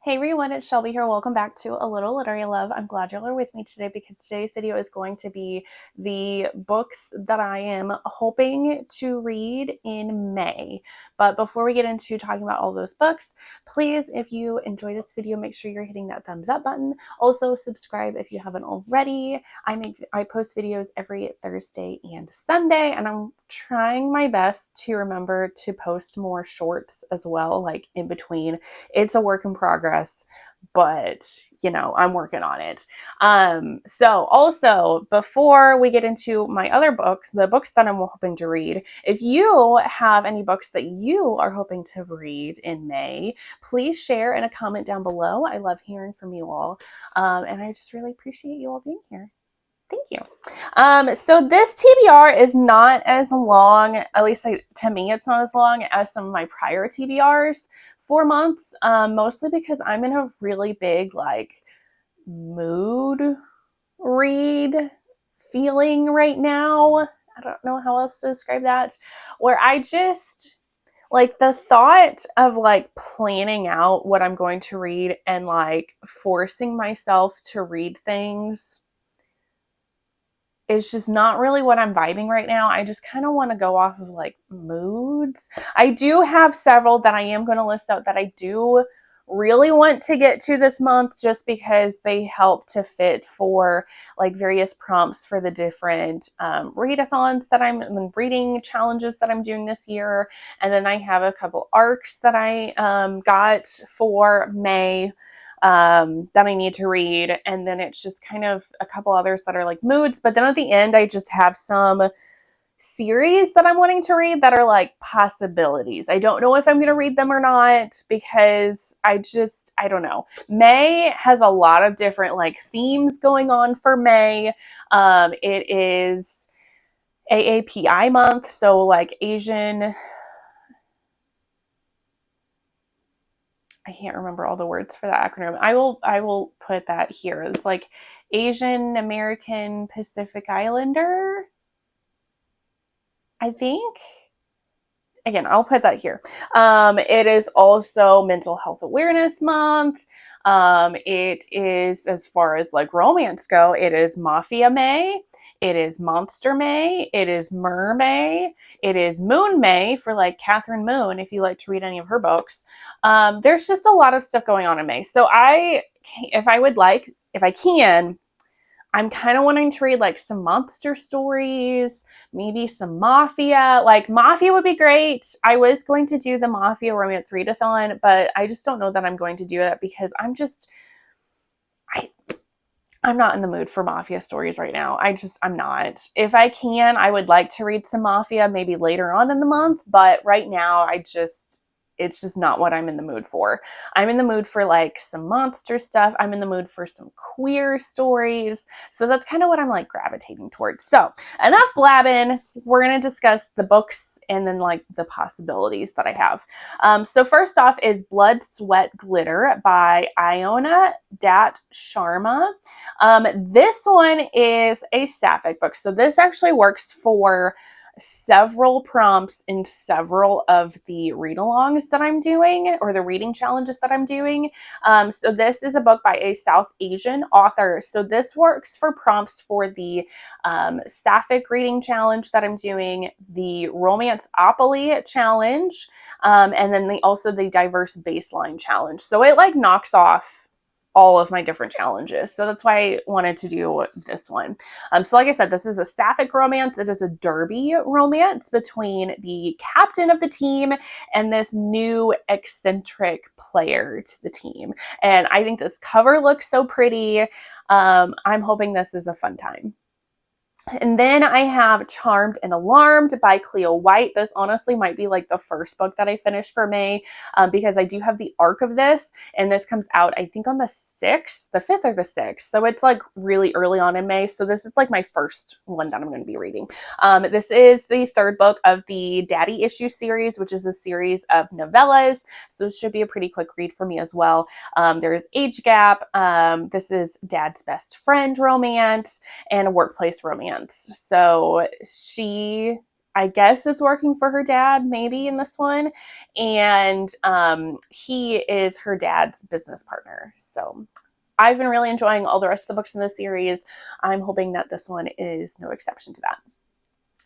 Hey everyone, it's Shelby here. Welcome back to A Little Literary Love. I'm glad y'all are with me today because today's video is going to be the books that I am hoping to read in May. But before we get into talking about all those books, please, if you enjoy this video, make sure you're hitting that thumbs up button. Also, subscribe if you haven't already. I post videos every Thursday and Sunday, and I'm trying my best to remember to post more shorts as well, like in between. It's a work in progress, but I'm working on it. So also, before we get into my other books, the books that I'm hoping to read, if you have any books that you are hoping to read in May, please share in a comment down below. I love hearing from you all. And I just really appreciate you all being here. Thank you. So this TBR is not as long, at least to me, it's not as long as some of my prior TBRs, 4 months, mostly because I'm in a really big mood read feeling right now. I don't know how else to describe that, where I just the thought of planning out what I'm going to read and forcing myself to read things is just not really what I'm vibing right now. I just kind of want to go off of moods. I do have several that I am going to list out that I do really want to get to this month just because they help to fit for various prompts for the different readathons that I'm reading challenges that I'm doing this year. And then I have a couple arcs that I got for May that I need to read. And then it's just kind of a couple others that are moods. But then at the end, I just have some series that I'm wanting to read that are possibilities. I don't know if I'm going to read them or not because I don't know. May has a lot of different themes going on for May. It is AAPI month. So Asian, I can't remember all the words for that acronym. I will put that here. It's Asian American Pacific Islander, I think. Again, I'll put that here. It is also Mental Health Awareness Month. It is, as far as romance go, it is Mafia May. It is Monster May. It is Mer May. It is Moon May for Catherine Moon, if you like to read any of her books. There's just a lot of stuff going on in May. So if I can, I'm kind of wanting to read some monster stories, maybe some mafia. Mafia would be great. I was going to do the Mafia Romance Readathon, but I just don't know that I'm going to do it because I'm not in the mood for mafia stories right now. I'm not. If I can, I would like to read some mafia maybe later on in the month, but right now it's just not what I'm in the mood for. I'm in the mood for some monster stuff. I'm in the mood for some queer stories. So that's kind of what I'm gravitating towards. So enough blabbing. We're going to discuss the books and then the possibilities that I have. So first off is Blood, Sweat, Glitter by Iona Dat Sharma. This one is a sapphic book. So this actually works for several prompts in several of the read-alongs that I'm doing or the reading challenges that I'm doing. So this is a book by a South Asian author. So this works for prompts for the sapphic reading challenge that I'm doing, the Romance-opoly challenge, and then also the diverse baseline challenge. So it knocks off all of my different challenges. So that's why I wanted to do this one. So like I said, this is a sapphic romance. It is a derby romance between the captain of the team and this new eccentric player to the team. And I think this cover looks so pretty. I'm hoping this is a fun time. And then I have Charmed and Alarmed by Cleo White. This honestly might be the first book that I finished for May because I do have the arc of this, and this comes out I think on the 6th, the 5th or the 6th. So it's really early on in May. So this is my first one that I'm going to be reading. This is the third book of the Daddy Issue series, which is a series of novellas. So it should be a pretty quick read for me as well. There's age gap. This is Dad's best friend romance and a workplace romance. So I guess is working for her dad, maybe in this one. And he is her dad's business partner. So I've been really enjoying all the rest of the books in the series. I'm hoping that this one is no exception to that.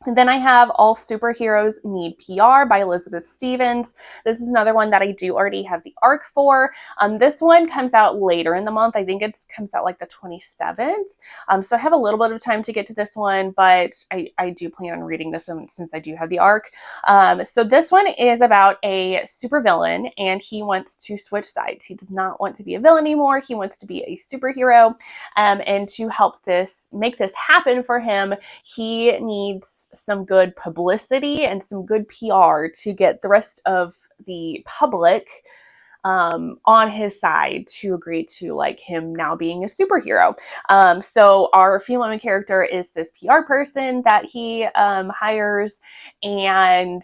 And then I have All Superheroes Need PR by Elizabeth Stevens. This is another one that I do already have the arc for. This one comes out later in the month. I think it comes out like the 27th. So I have a little bit of time to get to this one, but I do plan on reading this one since I do have the arc. So this one is about a supervillain, and he wants to switch sides. He does not want to be a villain anymore. He wants to be a superhero. And to help make this happen for him, he needs some good publicity and some good PR to get the rest of the public on his side to agree to like him now being a superhero. So our female character is this PR person that he hires, and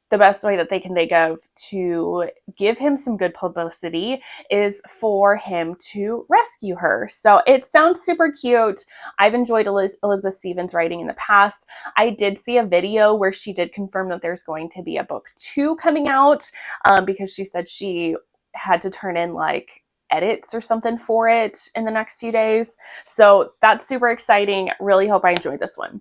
the best way that they can think of to give him some good publicity is for him to rescue her. So it sounds super cute. I've enjoyed Elizabeth Stevens' writing in the past. I did see a video where she did confirm that there's going to be a book 2 coming out, because she said she had to turn in like edits or something for it in the next few days. So that's super exciting. Really hope I enjoyed this one.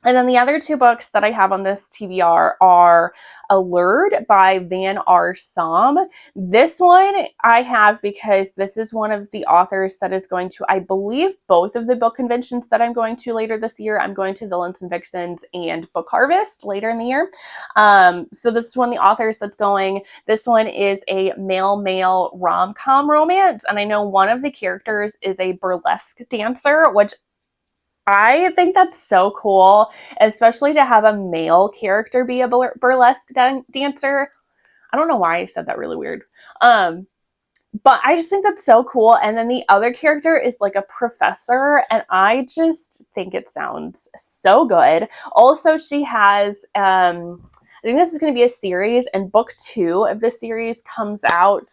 And then the other 2 books that I have on this TBR are Allured by Van R. Som. This one I have because this is one of the authors that is going to, I believe, both of the book conventions that I'm going to later this year. I'm going to Villains and Vixens and Book Harvest later in the year. So this is one of the authors that's going. This one is a male-male rom-com romance. And I know one of the characters is a burlesque dancer, which I think that's so cool, especially to have a male character be a burlesque dancer. I don't know why I said that really weird. But I just think that's so cool. And then the other character is like a professor, and I just think it sounds so good. Also, she has, I think this is going to be a series, and book 2 of this series comes out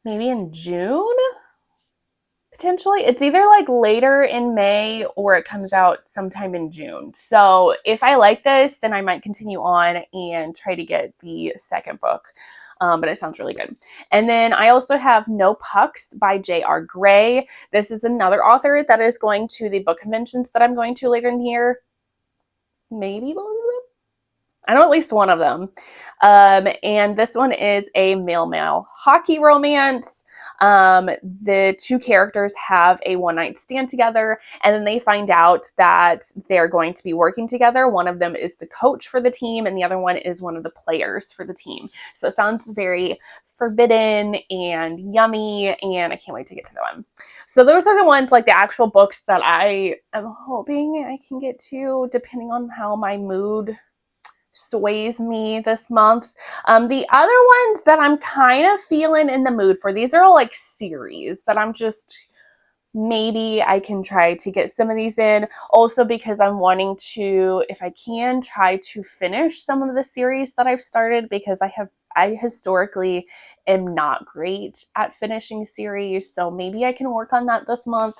maybe in June. Potentially. It's either like later in May or it comes out sometime in June. So if I like this, then I might continue on and try to get the second book. But it sounds really good. And then I also have No Pucks by J.R. Gray. This is another author that is going to the book conventions that I'm going to later in the year. Maybe both of them. I know at least one of them. And this one is a male-male hockey romance. The 2 characters have a one-night stand together, and then they find out that they're going to be working together. One of them is the coach for the team, and the other one is one of the players for the team. So it sounds very forbidden and yummy, and I can't wait to get to them. So those are the ones, like the actual books that I am hoping I can get to, depending on how my mood sways me this month. The other ones that I'm kind of feeling in the mood for, these are all like series that I'm just, maybe I can try to get some of these in. Also because I'm wanting to, if I can, try to finish some of the series that I've started, because I historically am not great at finishing series, so maybe I can work on that this month.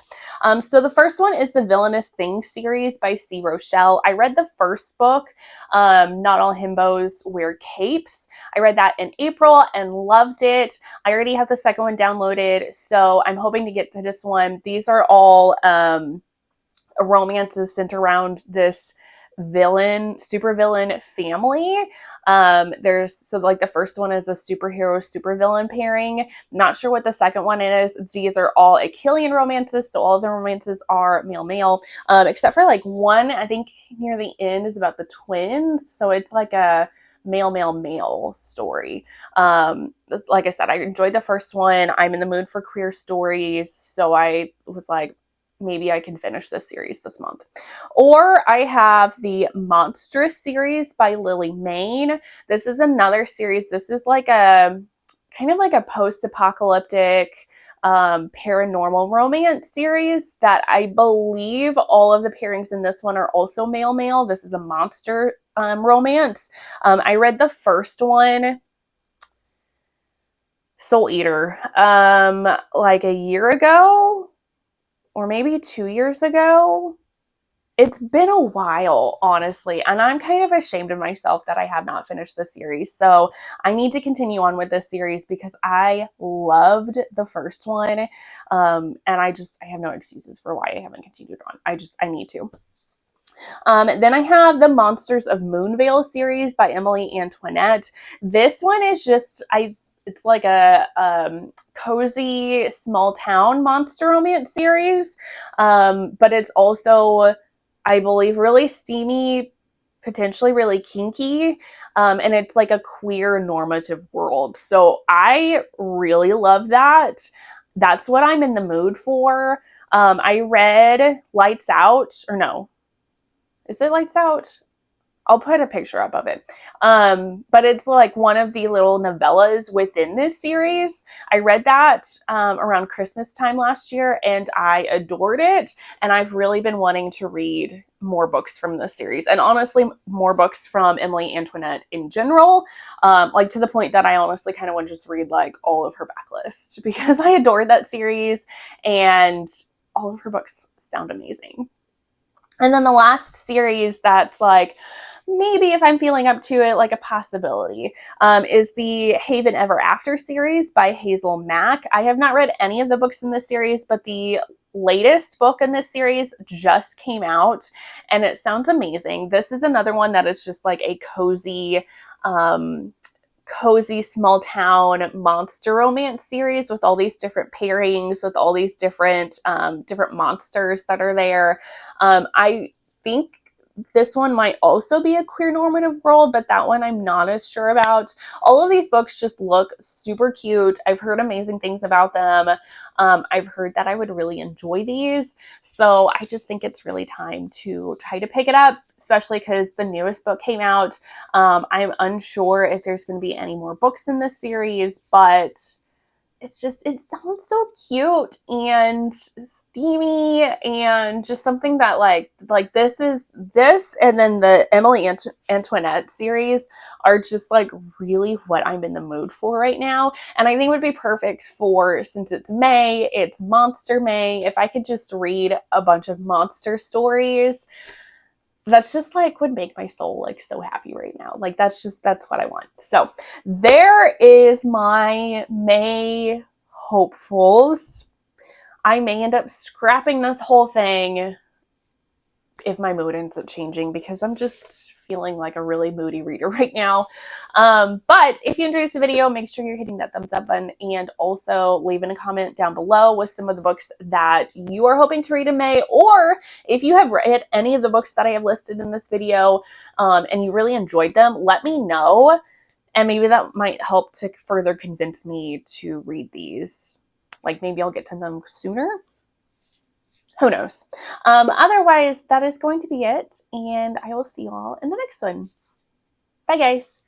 So the first one is the Villainous Things series by C. Rochelle. I read the first book, Not All Himbos Wear Capes. I read that in April and loved it. I already have the second one downloaded, so I'm hoping to get to this one. These are all romances centered around this supervillain family. So like the first one is a superhero supervillain pairing. Not sure what the second one is. These are all Achillean romances, so all of the romances are male-male, except for like one, I think near the end, is about the twins. So it's like a male story. Like I said, I enjoyed the first one. I'm in the mood for queer stories, so I was like, maybe I can finish this series this month. Or I have the Monstrous series by Lily Mayne. This is another series. This is like a kind of like a post-apocalyptic paranormal romance series that I believe all of the pairings in this one are also male-male. This is a monster romance. I read the first one, Soul Eater, like a year ago, or maybe 2 years ago. It's been a while, honestly, and I'm kind of ashamed of myself that I have not finished the series. So I need to continue on with this series because I loved the first one. And I have no excuses for why I haven't continued on. I need to. Then I have the Monsters of Moonvale series by Emily Antoinette. This one is it's like a cozy small town monster romance series, but it's also, I believe, really steamy, potentially really kinky, and it's like a queer normative world. So I really love that. That's what I'm in the mood for. I read Lights Out, or no, is it Lights Out? I'll put a picture up of it. But it's like one of the little novellas within this series. I read that around Christmas time last year and I adored it. And I've really been wanting to read more books from this series, and honestly, more books from Emily Antoinette in general, like to the point that I honestly kind of want to just read like all of her backlist because I adored that series and all of her books sound amazing. And then the last series that's like, maybe if I'm feeling up to it, like a possibility, is the Haven Ever After series by Hazel Mack. I have not read any of the books in this series, but the latest book in this series just came out and it sounds amazing. This is another one that is just like a cozy small town monster romance series with all these different pairings, with all these different different monsters that are there. I think this one might also be a queer normative world, but that one I'm not as sure about. All of these books just look super cute. I've heard amazing things about them. I've heard that I would really enjoy these. So I just think it's really time to try to pick it up, especially because the newest book came out. I'm unsure if there's going to be any more books in this series, but it sounds so cute and steamy and just something that like this and then the Emily Antoinette series are just like really what I'm in the mood for right now. And I think it would be perfect for, since it's May, it's Monster May, if I could just read a bunch of monster stories. That's just like would make my soul like so happy right now. Like that's what I want. So there is my May hopefuls. I may end up scrapping this whole thing if my mood ends up changing because I'm just feeling like a really moody reader right now. But if you enjoyed this video, make sure you're hitting that thumbs up button and also leaving a comment down below with some of the books that you are hoping to read in May, or if you have read any of the books that I have listed in this video and you really enjoyed them, let me know. And maybe that might help to further convince me to read these. Like maybe I'll get to them sooner. Who knows? Otherwise, that is going to be it. And I will see you all in the next one. Bye, guys.